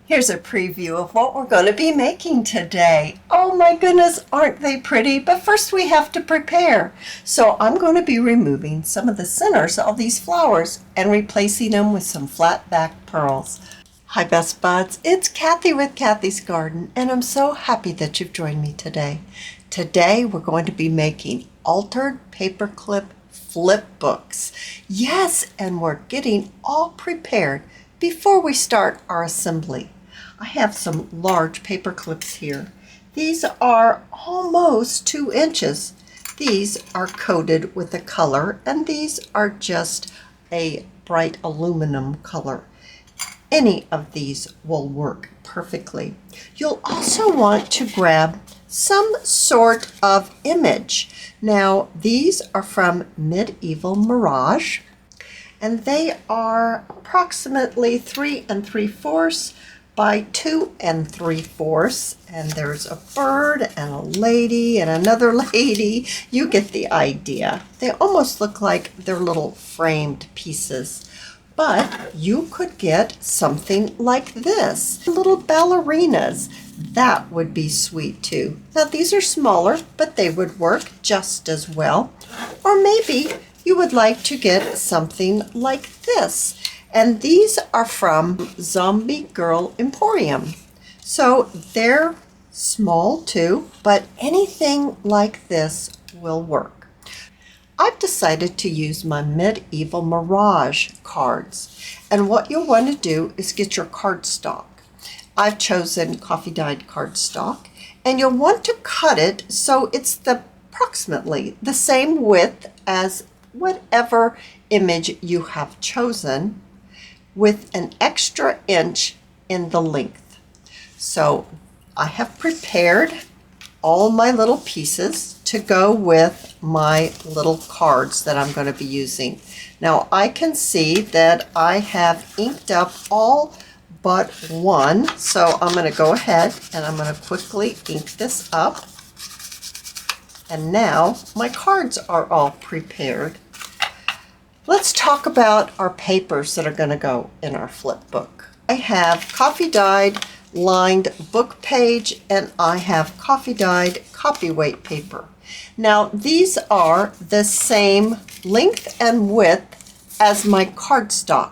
Here's a preview of what we're going to be making today. Oh my goodness, aren't they pretty? But first we have to prepare. So I'm going to be removing some of the centers of these flowers and replacing them with some flat back pearls. Hi best buds, it's Cathy with Cathy's Garden, and I'm so happy that you've joined me today. Today we're going to be making altered paperclip flip books. Yes, and we're getting all prepared before we start our assembly. I have some large paper clips here. These are almost 2 inches. These are coated with a color, and these are just a bright aluminum color. Any of these will work perfectly. You'll also want to grab some sort of image. Now, these are from Medieval Mirage, and they are approximately 3 3/4 by 2 3/4, and there's a bird and a lady and another lady. You get the idea. They almost look like they're little framed pieces, but you could get something like this, little ballerinas. That would be sweet too. Now these are smaller, but they would work just as well. Or maybe you would like to get something like this. And these are from Zombie Girl Emporium. So they're small too, but anything like this will work. I've decided to use my Medieval Mirage cards. And what you'll want to do is get your cardstock. I've chosen coffee dyed cardstock, and you'll want to cut it so it's approximately the same width as whatever image you have chosen, with an extra inch in the length. So I have prepared all my little pieces to go with my little cards that I'm going to be using. Now I can see that I have inked up all but one, so I'm going to go ahead and I'm going to quickly ink this up. And now my cards are all prepared. Let's talk about our papers that are going to go in our flip book. I have coffee dyed lined book page, and I have coffee dyed copyweight paper. Now these are the same length and width as my cardstock,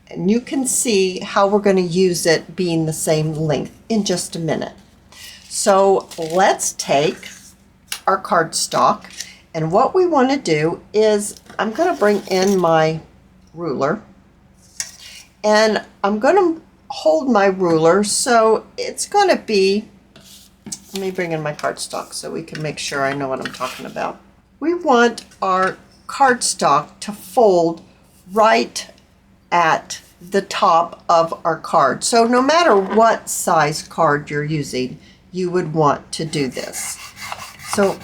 and you can see how we're going to use it being the same length in just a minute. So let's take our cardstock, and what we want to do is I'm going to bring in my ruler, and I'm going to hold my ruler so it's going to be, let me bring in my cardstock so we can make sure I know what I'm talking about. We want our cardstock to fold right at the top of our card. So no matter what size card you're using, you would want to do this. So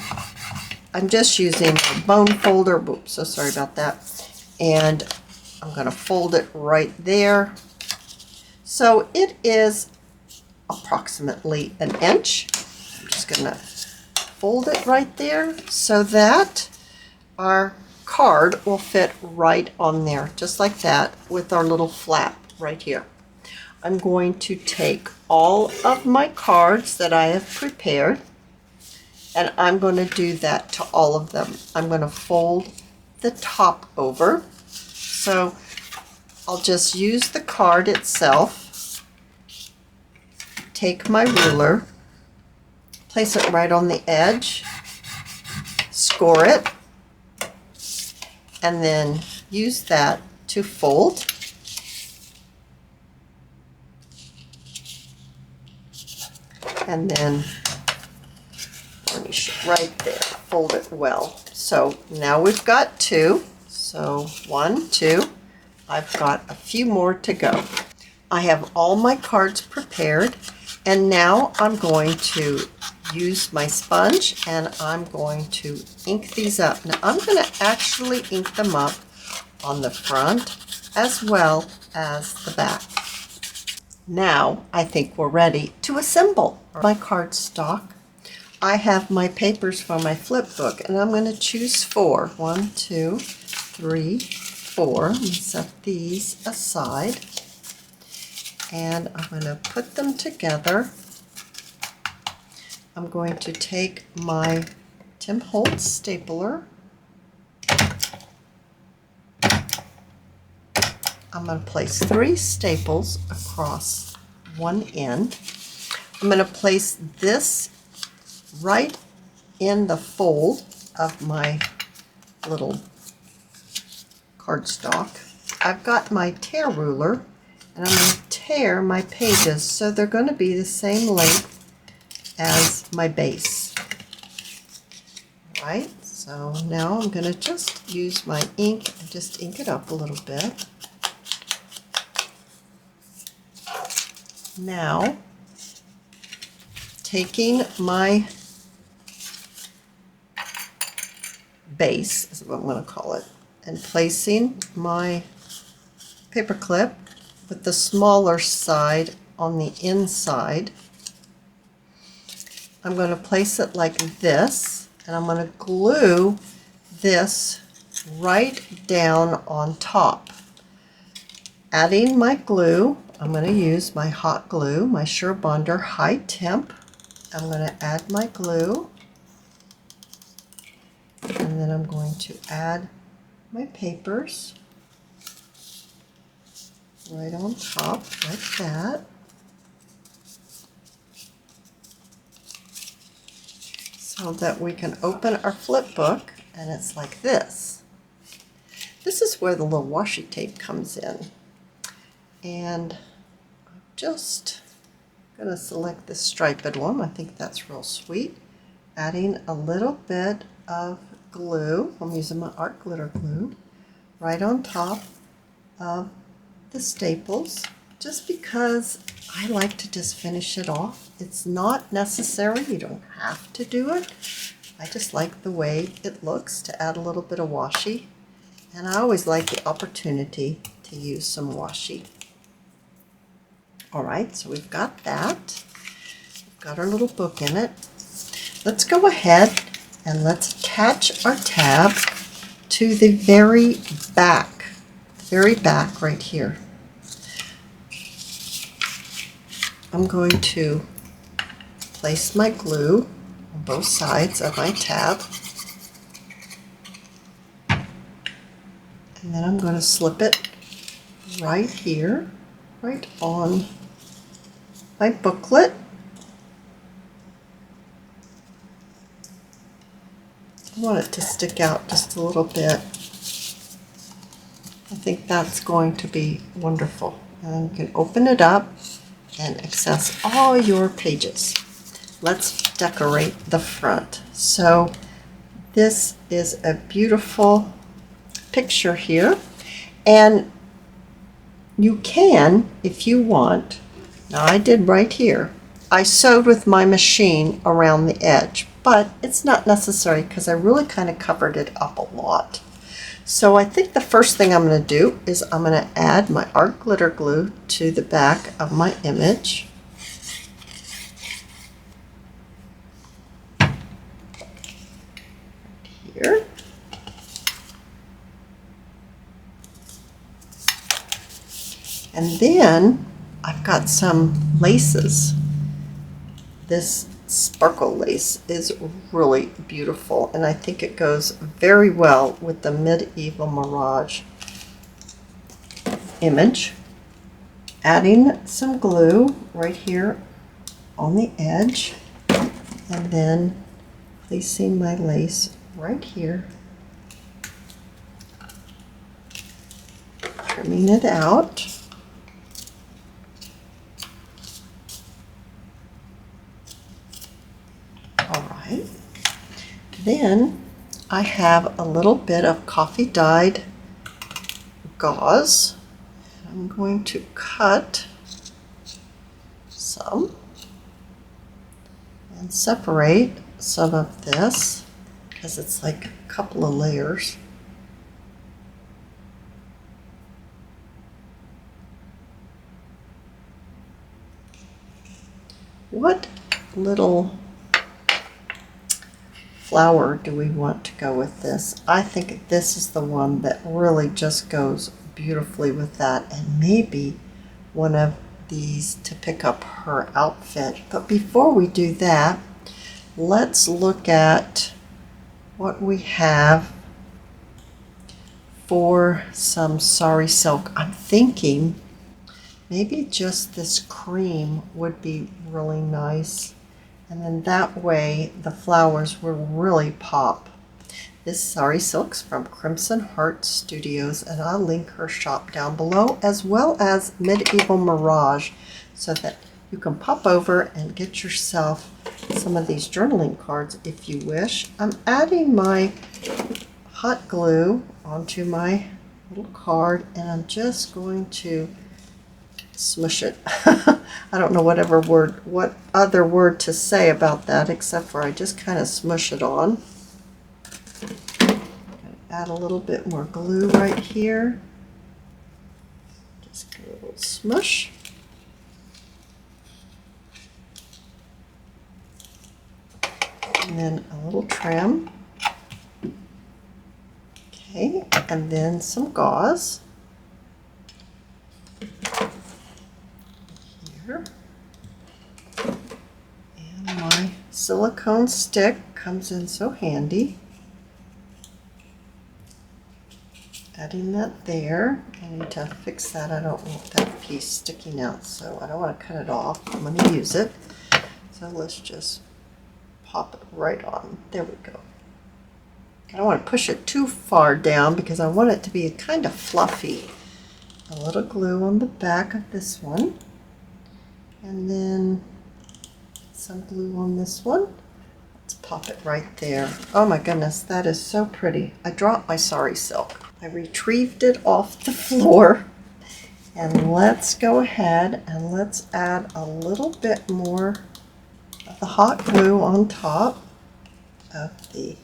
I'm just using a bone folder. Oops, so sorry about that. And I'm going to fold it right there. So it is approximately an inch. I'm just going to fold it right there so that our card will fit right on there, just like that, with our little flap right here. I'm going to take all of my cards that I have prepared, and I'm going to do that to all of them. I'm going to fold the top over. So I'll just use the card itself, take my ruler, place it right on the edge, score it, and then use that to fold. And then finish it right there, fold it well. So now we've got 2. So 1, 2. I've got a few more to go. I have all my cards prepared, and now I'm going to use my sponge and I'm going to ink these up. Now I'm going to actually ink them up on the front as well as the back. Now I think we're ready to assemble my cardstock. I have my papers for my flip book, and I'm going to choose 4. 1, 2, 3, 4. Let me set these aside. and I'm going to put them together. I'm going to take my Tim Holtz stapler. I'm going to place 3 staples across one end. I'm going to place this right in the fold of my little cardstock. I've got my tear ruler, and I'm going to tear my pages so they're going to be the same length as my base. Right? So now I'm going to just use my ink and just ink it up a little bit. Now, taking my base, is what I'm going to call it, and placing my paper clip with the smaller side on the inside. I'm going to place it like this, and I'm going to glue this right down on top. Adding my glue, I'm going to use my hot glue, my Sure Bonder High Temp. I'm going to add my glue, and then I'm going to add my papers right on top like that. So that we can open our flip book, and it's like this. This is where the little washi tape comes in. And I'm just going to select this striped one. I think that's real sweet. Adding a little bit of glue. I'm using my art glitter glue right on top of the staples, just because I like to just finish it off. It's not necessary. You don't have to do it. I just like the way it looks to add a little bit of washi. And I always like the opportunity to use some washi. All right, so we've got that. We've got our little book in it. Let's go ahead and let's attach our tab to the very back right here. I'm going to place my glue on both sides of my tab, and then I'm going to slip it right here, right on my booklet. I want it to stick out just a little bit. I think that's going to be wonderful. And you can open it up and access all your pages. Let's decorate the front. So this is a beautiful picture here, and you can, if you want, now I did right here, I sewed with my machine around the edge, but it's not necessary because I really kind of covered it up a lot. So I think the first thing I'm going to do is I'm going to add my art glitter glue to the back of my image. Here. And then I've got some laces. This sparkle lace is really beautiful, and I think it goes very well with the medieval Mirage image. Adding some glue right here on the edge, and then placing my lace right here, trimming it out. Alright, then I have a little bit of coffee dyed gauze. I'm going to cut some and separate some of this because it's like a couple of layers. What little flower do we want to go with this? I think this is the one that really just goes beautifully with that, and maybe one of these to pick up her outfit. But before we do that, let's look at what we have for some Sari silk. I'm thinking maybe just this cream would be really nice. And then that way the flowers will really pop. This Sari silk's from Crimson Heart Studios, and I'll link her shop down below, as well as Medieval Mirage, so that you can pop over and get yourself some of these journaling cards if you wish. I'm adding my hot glue onto my little card, and I'm just going to smush it. I don't know what other word to say about that, except for I just kind of smush it on. Add a little bit more glue right here. Just give it a little smush. And then a little trim. Okay, and then some gauze. Here. And my silicone stick comes in so handy. Adding that there. I need to fix that. I don't want that piece sticking out, so I don't want to cut it off. I'm going to use it. So let's just pop it right on. There we go. I don't want to push it too far down because I want it to be kind of fluffy. A little glue on the back of this one. And then some glue on this one. Let's pop it right there. Oh my goodness, that is so pretty. I dropped my Sari silk. I retrieved it off the floor, and let's go ahead and let's add a little bit more of the hot glue on top of the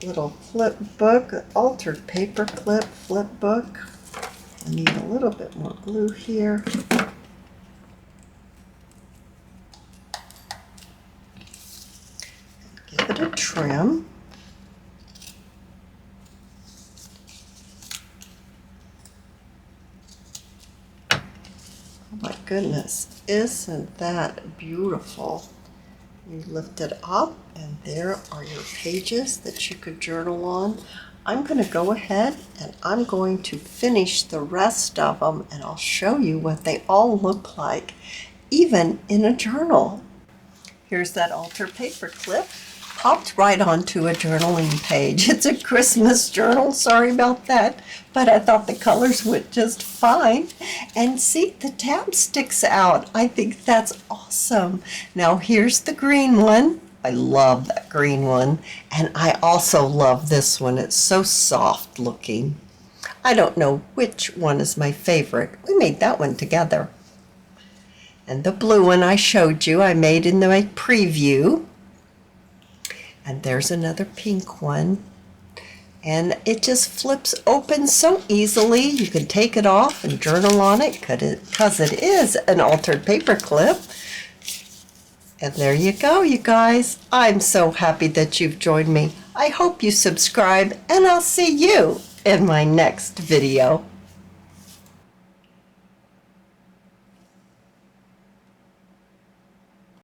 little flip book, altered paper clip flip book. I need a little bit more glue here. Give it a trim. Oh my goodness, isn't that beautiful? You lift it up and there are your pages that you could journal on. I'm going to go ahead and I'm going to finish the rest of them, and I'll show you what they all look like, even in a journal. Here's that altar paper clip. Popped right onto a journaling page. It's a Christmas journal, sorry about that, but I thought the colors went just fine. And see, the tab sticks out. I think that's awesome. Now here's the green one. I love that green one, and I also love this one. It's so soft looking. I don't know which one is my favorite. We made that one together. And the blue one I showed you, I made in my preview. And there's another pink one. And it just flips open so easily. You can take it off and journal on it because it is an altered paper clip. And there you go, you guys. I'm so happy that you've joined me. I hope you subscribe, and I'll see you in my next video.